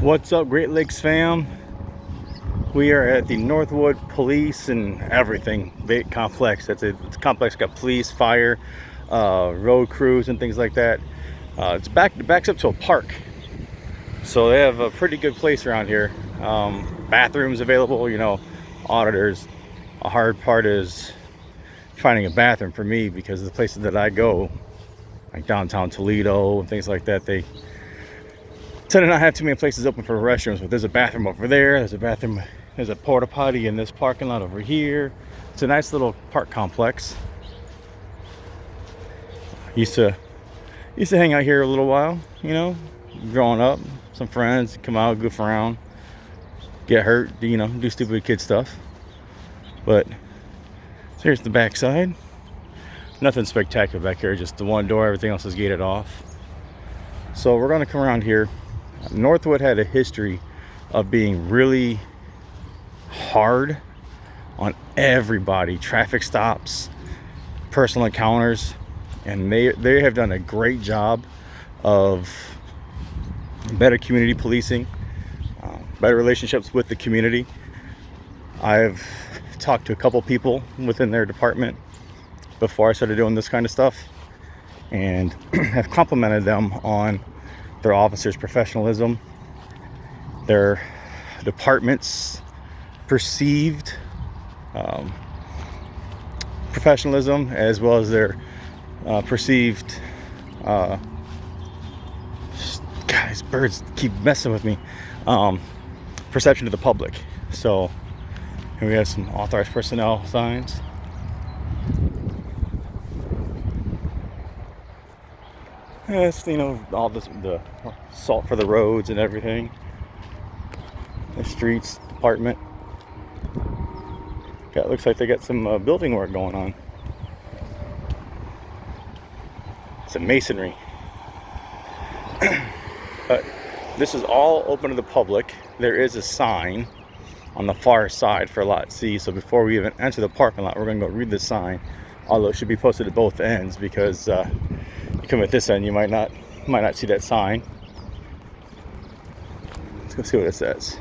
What's up, Great Lakes fam? We are at the Northwood Police and everything big complex. It's a complex, got police, fire, road crews, and things like that. It backs up to a park, so they have a pretty good place around here. Bathrooms available, auditors. A hard part is finding a bathroom for me because the places that I go, like downtown Toledo and things like that, they tend to not have too many places open for restrooms, but there's a bathroom over there, there's a porta potty in this parking lot over here. It's a nice little park complex. Used to hang out here a little while, growing up. Some friends come out, goof around, get hurt, do stupid kid stuff. But so here's the backside. Nothing spectacular back here, just the one door, everything else is gated off. So we're gonna come around here. Northwood had a history of being really hard on everybody, traffic stops, personal encounters, and they have done a great job of better community policing, better relationships with the community. I've talked to a couple people within their department before I started doing this kind of stuff, and have complimented them on their officers' professionalism, their department's perceived professionalism, as well as their perceived guys, birds keep messing with me, perception to the public. So here we have some authorized personnel signs. Yes, all this, the salt for the roads and everything. The streets department. Looks like they got some building work going on. Some masonry. But this is all open to the public. There is a sign on the far side for Lot C. So before we even enter the parking lot, we're going to go read the sign. Although it should be posted at both ends, because you come at this end, you might not see that sign. Let's go see what it says.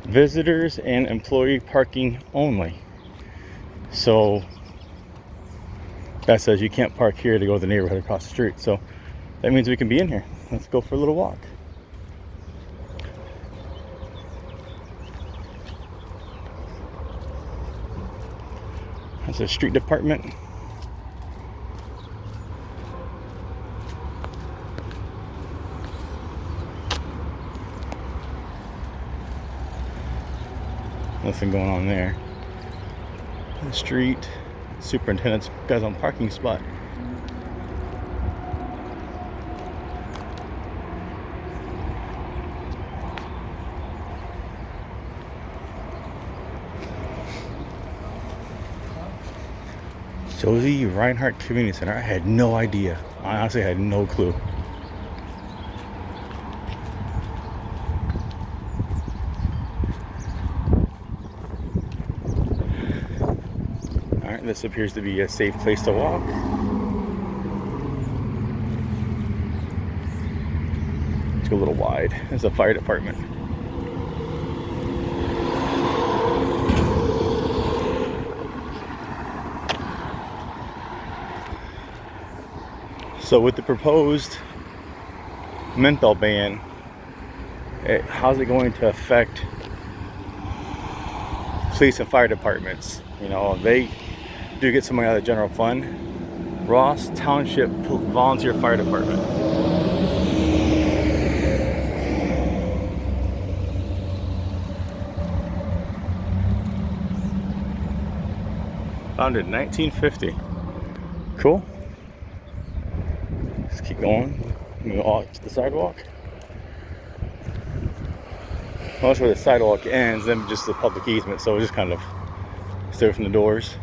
Visitors and employee parking only. So that says you can't park here to go to the neighborhood across the street. So that means we can be in here. Let's go for a little walk. That's a street department. Nothing going on there. The street superintendent's got his own parking spot. Josie Reinhardt Community Center. I had no idea. I honestly had no clue. Alright, this appears to be a safe place to walk. Let's go a little wide. There's a fire department. So with the proposed menthol ban, how's it going to affect police and fire departments? They do get some money out of the general fund. Ross Township Volunteer Fire Department. Founded in 1950. Cool. Let's keep going. Move off to the sidewalk. Well, that's where the sidewalk ends, then just the public easement, so we just kind of stay from the doors.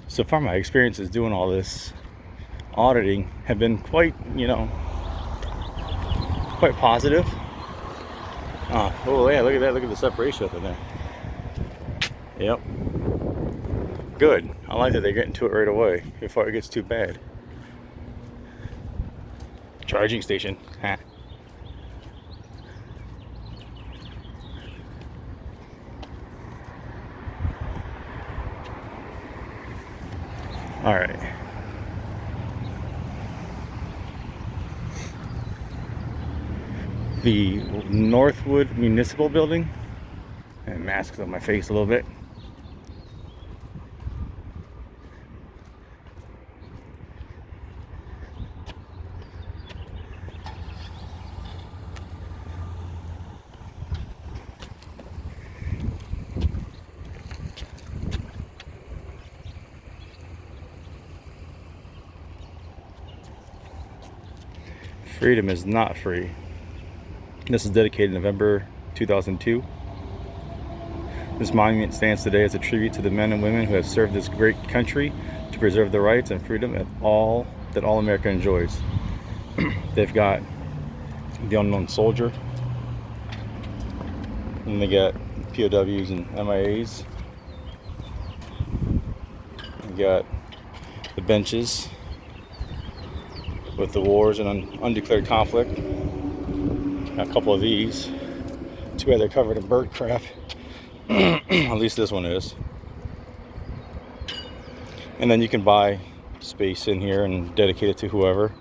So far, my experiences doing all this auditing have been quite, quite positive. Oh yeah, look at that. Look at the separation up in there. Yep. Good. I like that they're getting to it right away before it gets too bad. Charging station. Huh. All right. The Northwood Municipal Building. And masks on my face a little bit. Freedom is not free. This is dedicated November 2002. This monument stands today as a tribute to the men and women who have served this great country to preserve the rights and freedom that all America enjoys. They've got the unknown soldier, and they got POWs and MIAs. They got the benches with the wars and undeclared conflict. Got a couple of these. Too bad they're covered in bird crap. At least this one is. And then you can buy space in here and dedicate it to whoever.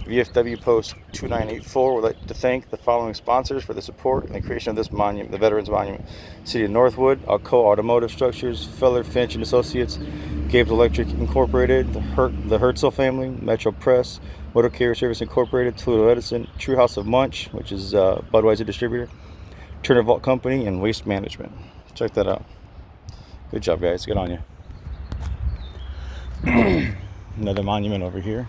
VFW Post 2984 would like to thank the following sponsors for the support and the creation of this monument, the Veterans Monument. City of Northwood, Alcoa Automotive Structures, Feller, Finch and Associates, Gables Electric Incorporated, the Herzl family, Metro Press, Motor Carrier Service Incorporated, Toledo Edison, True House of Munch, which is Budweiser distributor, Turner Vault Company, and Waste Management. Check that out. Good job, guys. Good on you. Another monument over here.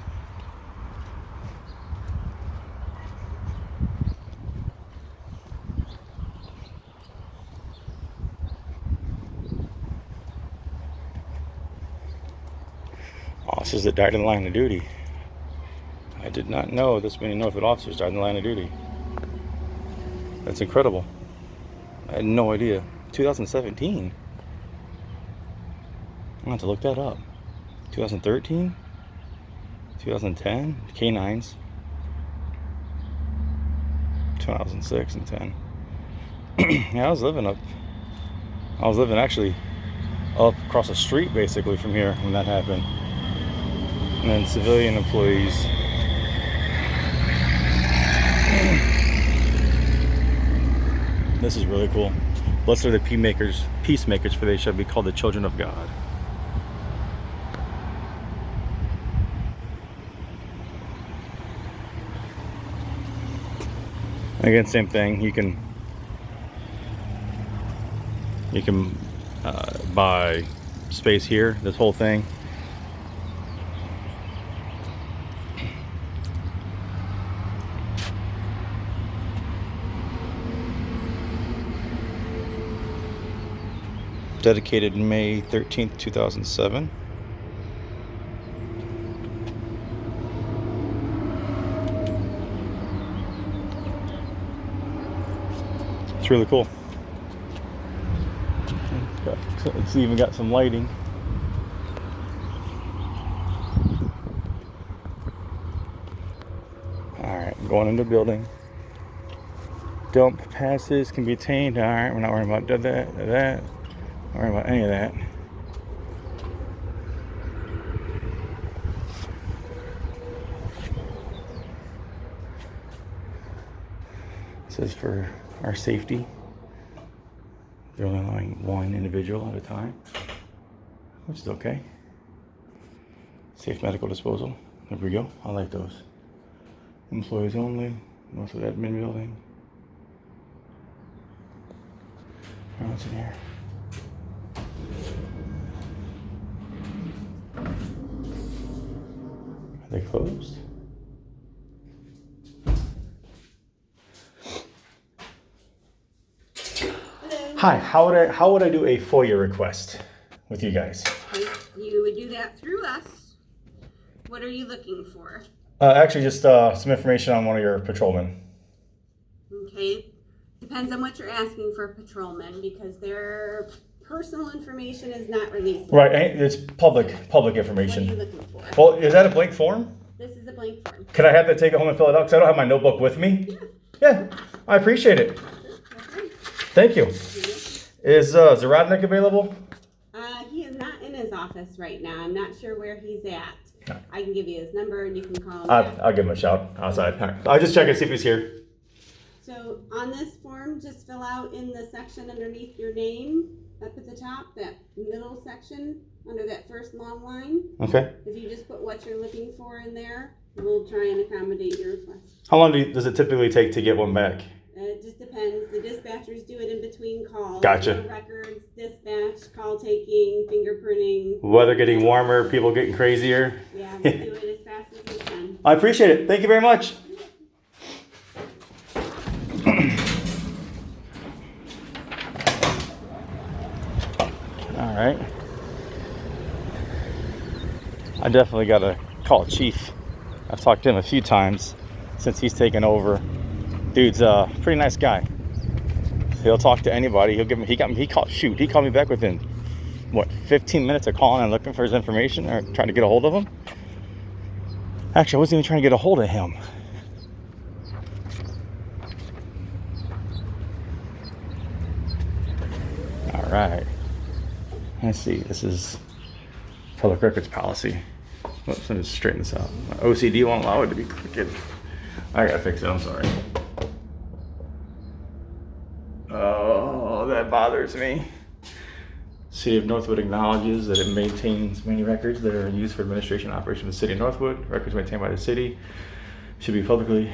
Officers that died in the line of duty. I did not know this many Northwood officers died in the line of duty. That's incredible. I had no idea. 2017. I'm going to have to look that up. 2013? 2010? K9s. 2006 and 10. Yeah, I was living actually up across the street basically from here when that happened. And then civilian employees. This is really cool. Blessed are the peacemakers, for they shall be called the children of God. Again, same thing. You can buy space here. This whole thing. Dedicated May 13th, 2007. It's really cool. It's even got some lighting. Alright, going into the building. Dump passes can be obtained. Alright, we're not worrying about that. Not worrying about any of that. It says for our safety, they're only allowing one individual at a time, which is okay. Safe medical disposal. There we go. I like those. Employees only. Most of the admin building. What's in here? Are they closed? Hi, how would I do a FOIA request with you guys? You would do that through us. What are you looking for? Actually, just some information on one of your patrolmen. Okay. Depends on what you're asking for patrolmen, because their personal information is not released. Right, it's public information. What are you looking for? Well, is that a blank form? This is a blank form. Can I have that, take it home and fill it out? Because I don't have my notebook with me. Yeah, I appreciate it. Thank you. Is Zarodnik available? He is not in his office right now. I'm not sure where he's at. No. I can give you his number and you can call him. I'll give him a shout outside. I'll just check and see if he's here. So on this form, just fill out in the section underneath your name, up at the top, that middle section, under that first long line. Okay. If you just put what you're looking for in there, we'll try and accommodate your request. How long does it typically take to get one back? It just depends. The dispatchers do it in between calls. Gotcha. Records, dispatch, call taking, fingerprinting. Weather getting warmer, people getting crazier. Yeah, we do it as fast as we can. I appreciate it. Thank you very much. All right. I definitely got to call Chief. I've talked to him a few times since he's taken over. Dude's a pretty nice guy. He'll talk to anybody. He'll give me. He called me back within 15 minutes of calling and looking for his information or trying to get a hold of him. Actually, I wasn't even trying to get a hold of him. All right. Let's see. This is public records policy. Oops, let me just straighten this out. My OCD won't allow it to be crooked. I gotta fix it. I'm sorry. Oh, that bothers me. City of Northwood acknowledges that it maintains many records that are used for administration and operation of the City of Northwood. Records maintained by the city should be publicly,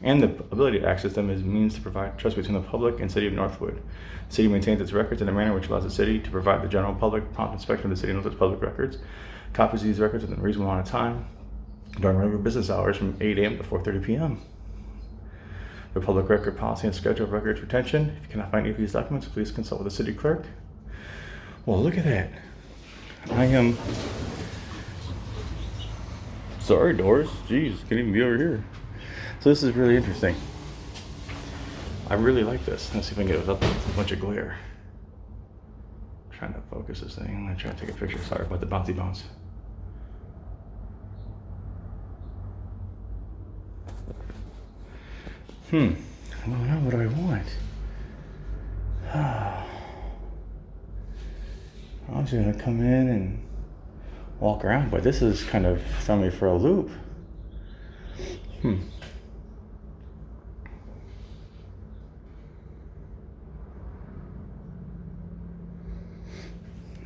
and the ability to access them is means to provide trust between the public and City of Northwood. The city maintains its records in a manner which allows the city to provide the general public prompt inspection of the City of Northwood's public records. Copies of these records within a reasonable amount of time during regular business hours from 8 a.m. to 4:30 p.m. The public record policy and schedule of records retention. If you cannot find any of these documents, please consult with the city clerk. Well, look at that. I am sorry, Doris. Jeez, can't even be over here. So this is really interesting. I really like this. Let's see if I can get it up with a bunch of glare. I'm trying to focus this thing. I'm gonna try to take a picture. Sorry about the bouncy bounce. I don't know what I want. I was gonna come in and walk around, but this is kind of throwing me for a loop. All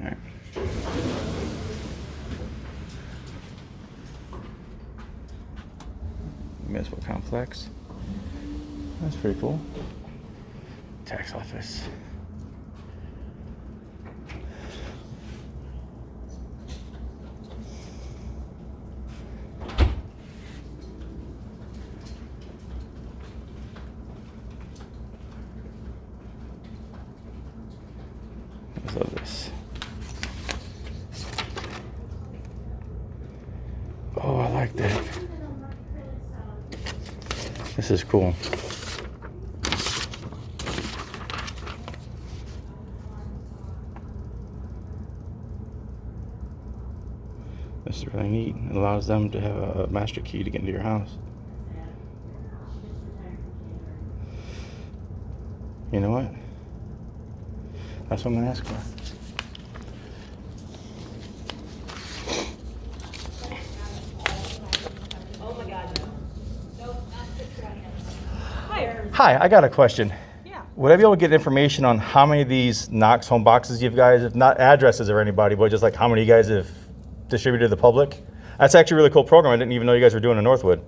right. Municipal complex. That's pretty cool. Tax office. I love this. Oh, I like that. This is cool. This is really neat. It allows them to have a master key to get into your house. You know what? That's what I'm gonna ask for. Oh my God, no. Nope, not the Hi. Hi, I got a question. Yeah. Would I be able to get information on how many of these Knox home boxes you guys have, not addresses or anybody, but just like how many you guys have distributed to the public? That's actually a really cool program. I didn't even know you guys were doing in Northwood.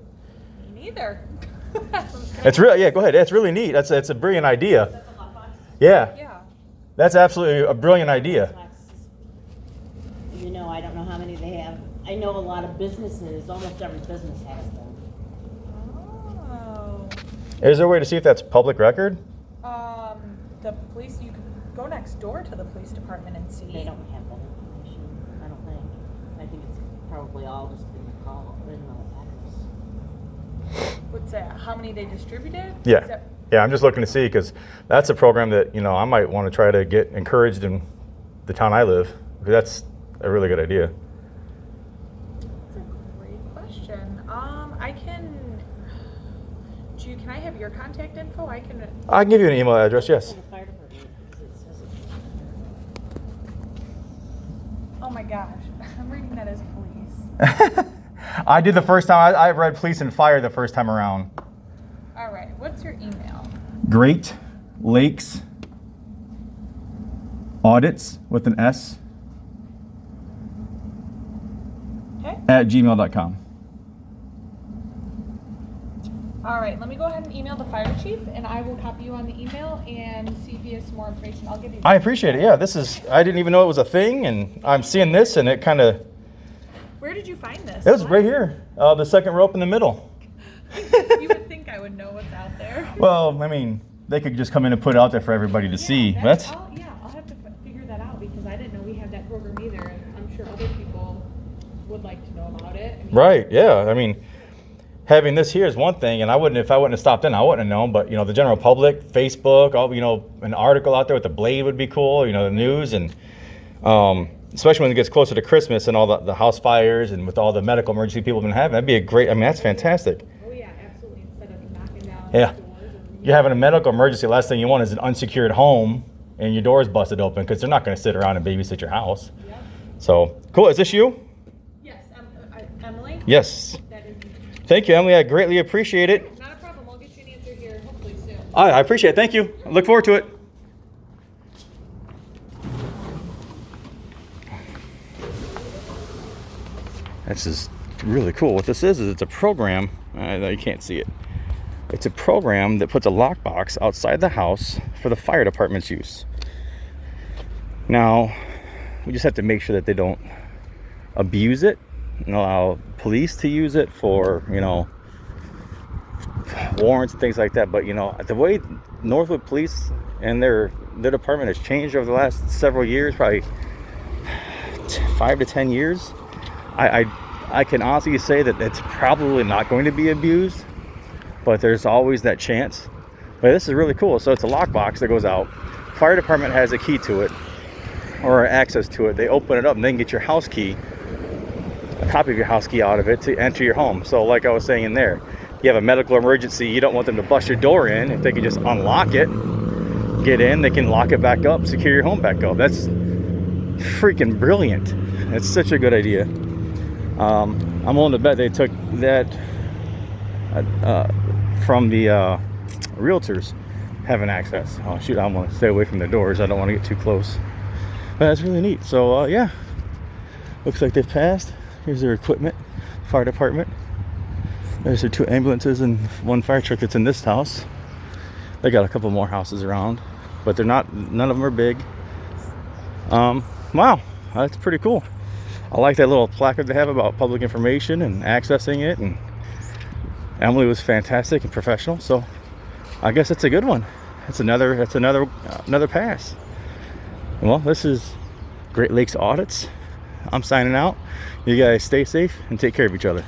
Me neither. It's really, yeah, go ahead. It's really neat. It's a brilliant idea. That's a lot of fun. Yeah. Yeah. That's absolutely a brilliant idea. You know, I don't know how many they have. I know a lot of businesses, almost every business has them. Oh. Is there a way to see if that's public record? The police, you could go next door to the police department and see. They don't have that information, I don't think. I think it's probably all just in the call, in the address. What's that? How many they distributed? Yeah. Is that- Yeah, I'm just looking to see, because that's a program that, you know, I might want to try to get encouraged in the town I live. That's a really good idea. That's a great question. I can. Can I have your contact info? I can give you an email address, yes. The fire department, 'cause it says it. Oh my gosh, I'm reading that as police. I did the first time. I read police and fire the first time around. All right, what's your email? Great Lakes Audits with an S Okay. at gmail.com. All right, let me go ahead and email the fire chief, and I will copy you on the email and see if he has some more information. I'll give you. I appreciate it. Yeah, I didn't even know it was a thing, and I'm seeing this, and it kind of, Where did you find this? it was right here, the second rope in the middle. You would think I would know what's out there. Well, I mean, they could just come in and put it out there for everybody to see. I'll have to figure that out, because I didn't know we had that program either, and I'm sure other people would like to know about it. I mean, Right, yeah. I mean, having this here is one thing, and if I wouldn't have stopped in, I wouldn't have known. But, you know, the general public, Facebook, an article out there with the blade would be cool, you know, the news, and especially when it gets closer to Christmas and all the house fires and with all the medical emergency people have been having, that'd be a great, I mean, that's fantastic. Oh yeah, absolutely. Instead of knocking down Yeah. doors. You're having a medical emergency, last thing you want is an unsecured home and your door's busted open, because they're not going to sit around and babysit your house. Yep. So, cool. Is this you? Yes, Emily. Yes. That is Thank you, Emily. I greatly appreciate it. not a problem. I'll get you an answer here hopefully soon. I appreciate it. Thank you. I look forward to it. This is really cool. What this is it's a program. You can't see it. It's a program that puts a lockbox outside the house for the fire department's use. Now, we just have to make sure that they don't abuse it and allow police to use it for, warrants and things like that. But, the way Northwood Police and their department has changed over the last several years, probably 5 to 10 years, I can honestly say that it's probably not going to be abused, but there's always that chance. But this is really cool. So it's a lockbox that goes out. Fire department has a key to it, or access to it. They open it up and then get your house key, a copy of your house key out of it to enter your home. So like I was saying in there, you have a medical emergency, you don't want them to bust your door in. If they can just unlock it, get in, they can lock it back up, secure your home back up. That's freaking brilliant. That's such a good idea. I'm willing to bet they took that from the realtors having access. Oh shoot, I want to stay away from the doors. I don't want to get too close. But that's really neat. So yeah, looks like they've passed. Here's their equipment, fire department. There's their 2 ambulances and 1 fire truck that's in this house. They got a couple more houses around, but none of them are big. Wow, that's pretty cool. I like that little placard they have about public information and accessing it, and Emily was fantastic and professional, so I guess it's a good one. That's another pass. Well, this is Great Lakes Audits. I'm signing out. You guys stay safe and take care of each other.